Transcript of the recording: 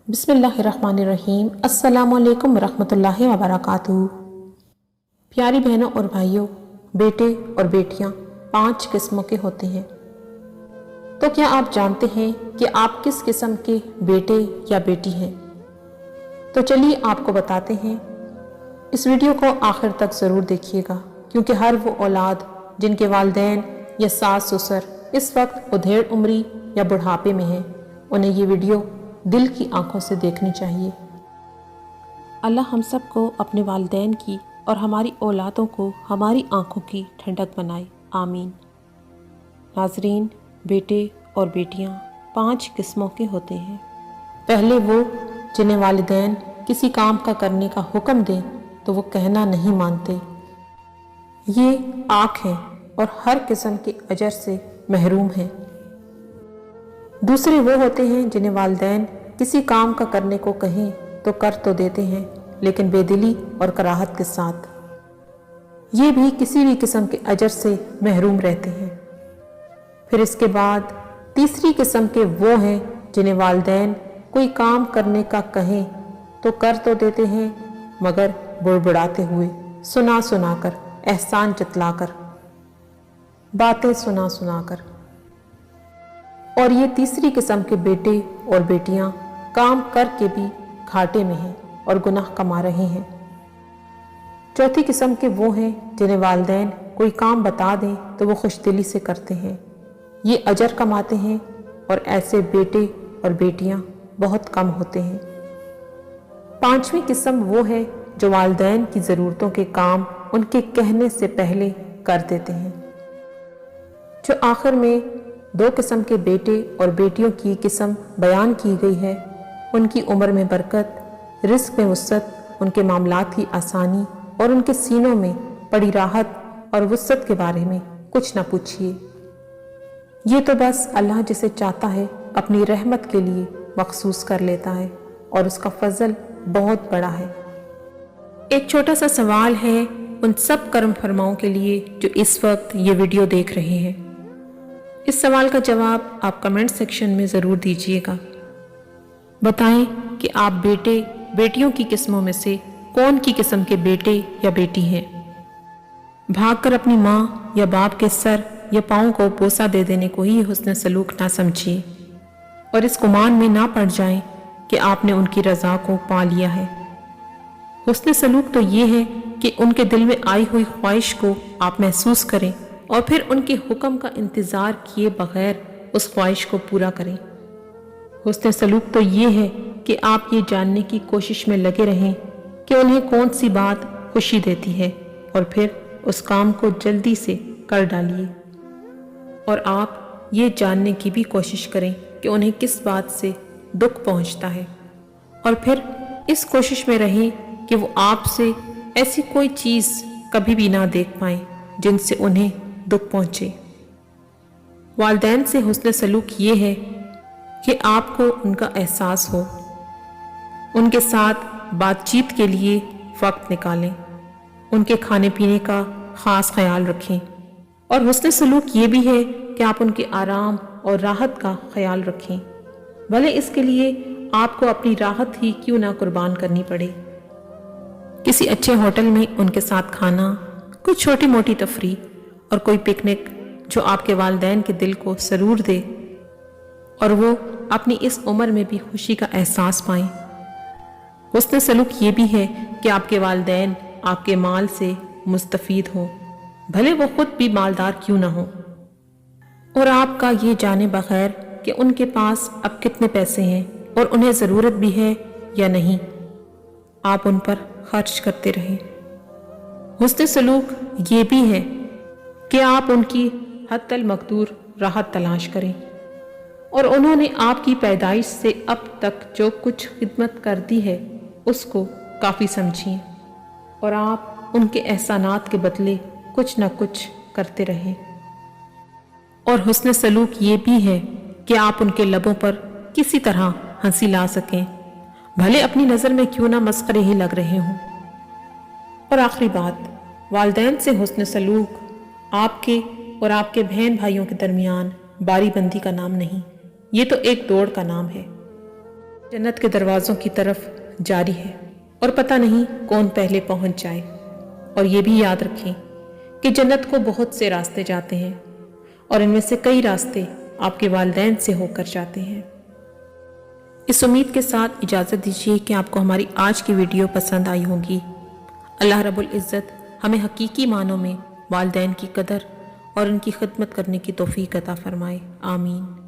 बिस्मिल्लाहिर्रहमानिर्रहीम। अस्सलामुअलैकुम वरहमतुल्लाहि वबरकातुहू। प्यारी बहनों और भाइयों, बेटे और बेटियां 5 किस्मों के होते हैं। तो क्या आप जानते हैं कि आप किस किस्म के बेटे या बेटी हैं? तो चलिए आपको बताते हैं। इस वीडियो को आखिर तक ज़रूर देखिएगा, क्योंकि हर वो औलाद जिनके वालिदैन या सास ससुर इस वक्त उधेड़ उम्री या बुढ़ापे में हैं, उन्हें ये वीडियो दिल की आंखों से देखनी चाहिए। अल्लाह हम सब को अपने वालिदैन की और हमारी औलादों को हमारी आंखों की ठंडक बनाए, आमीन। नाजरीन, बेटे और बेटियां 5 किस्मों के होते हैं। पहले वो जिन्हें वालिदैन किसी काम का करने का हुक्म दें तो वो कहना नहीं मानते, ये आँख हैं और हर किस्म के अजर से महरूम हैं। दूसरे वो होते हैं जिन्हें वालिदैन किसी काम का करने को कहें तो कर तो देते हैं, लेकिन बेदिली और कराहत के साथ। ये भी किसी भी किस्म के अजर से महरूम रहते हैं। फिर इसके बाद तीसरी किस्म के वो हैं जिन्हें वालिदैन कोई काम करने का कहें तो कर तो देते हैं, मगर बुड़बुड़ाते हुए, सुना सुना कर, एहसान जतलाकर, बातें सुना सुना कर। और ये तीसरी किस्म के बेटे और बेटियां काम करके भी घाटे में हैं और गुनाह कमा रहे हैं। चौथी किस्म के वो हैं जिन्हें वालिदैन कोई काम बता दें तो वो खुशदिली से करते हैं, ये अजर कमाते हैं। और ऐसे बेटे और बेटियां बहुत कम होते हैं। पांचवी किस्म वो है जो वालिदैन की ज़रूरतों के काम उनके कहने से पहले कर देते हैं। जो आखिर में 2 किस्म के बेटे और बेटियों की किस्म बयान की गई है, उनकी उम्र में बरकत, रिस्क में वुसअत, उनके मामलात की आसानी और उनके सीनों में पड़ी राहत और वुसअत के बारे में कुछ ना पूछिए। ये तो बस अल्लाह जिसे चाहता है अपनी रहमत के लिए मखसूस कर लेता है, और उसका फजल बहुत बड़ा है। एक छोटा सा सवाल है उन सब करम फरमाओं के लिए जो इस वक्त ये वीडियो देख रहे हैं। इस सवाल का जवाब आप कमेंट सेक्शन में ज़रूर दीजिएगा। बताएं कि आप बेटे बेटियों की किस्मों में से कौन की किस्म के बेटे या बेटी हैं। भागकर अपनी माँ या बाप के सर या पाँव को बोसा दे देने को ही हुस्न सलूक ना समझिए, और इस गुमान में ना पड़ जाएं कि आपने उनकी रज़ा को पा लिया है। हुस्न सलूक तो ये है कि उनके दिल में आई हुई ख्वाहिश को आप महसूस करें और फिर उनके हुक्म का इंतज़ार किए बगैर उस ख्वाहिश को पूरा करें। हुस्न सलूक तो ये है कि आप ये जानने की कोशिश में लगे रहें कि उन्हें कौन सी बात खुशी देती है, और फिर उस काम को जल्दी से कर डालिए। और आप ये जानने की भी कोशिश करें कि उन्हें किस बात से दुख पहुंचता है, और फिर इस कोशिश में रहें कि वो आपसे ऐसी कोई चीज़ कभी भी ना देख पाएं जिनसे उन्हें दुख पहुंचे। वालिदैन से हुस्न सलूक ये है कि आपको उनका एहसास हो, उनके साथ बातचीत के लिए वक्त निकालें, उनके खाने पीने का ख़ास ख्याल रखें। और हुस्न सलूक ये भी है कि आप उनके आराम और राहत का ख्याल रखें, भले इसके लिए आपको अपनी राहत ही क्यों ना कुर्बान करनी पड़े। किसी अच्छे होटल में उनके साथ खाना, कोई छोटी मोटी तफरीह और कोई पिकनिक जो आपके वालिदैन के दिल को सरूर दे और वो अपनी इस उम्र में भी खुशी का एहसास पाएं। हुस्न सलूक ये भी है कि आपके वालिदैन आपके माल से मुस्तफ़ीद हों, भले वो खुद भी मालदार क्यों ना हो, और आपका ये जाने बगैर कि उनके पास अब कितने पैसे हैं और उन्हें ज़रूरत भी है या नहीं, आप उन पर खर्च करते रहें। हुस्न सलूक ये भी है कि आप उनकी हद्दल मकदूर राहत तलाश करें, और उन्होंने आपकी पैदाइश से अब तक जो कुछ खिदमत कर दी है उसको काफ़ी समझिए, और आप उनके एहसानात के बदले कुछ न कुछ करते रहें। और हुस्न सलूक ये भी है कि आप उनके लबों पर किसी तरह हंसी ला सकें, भले अपनी नज़र में क्यों ना मस्खरे ही लग रहे हों। और आखिरी बात, वालिदैन से हुस्न सलूक आपके और आपके बहन भाइयों के दरमियान बारी बंदी का नाम नहीं, ये तो एक दौड़ का नाम है। जन्नत के दरवाज़ों की तरफ जारी है और पता नहीं कौन पहले पहुंच जाए। और ये भी याद रखें कि जन्नत को बहुत से रास्ते जाते हैं और इनमें से कई रास्ते आपके वालिदैन से होकर जाते हैं। इस उम्मीद के साथ इजाज़त दीजिए कि आपको हमारी आज की वीडियो पसंद आई होगी। अल्लाह रब्बुल इज़्ज़त हमें हकीकी मानों में वालिदैन की कदर और उनकी खिदमत करने की तौफीक अता फरमाए। आमीन।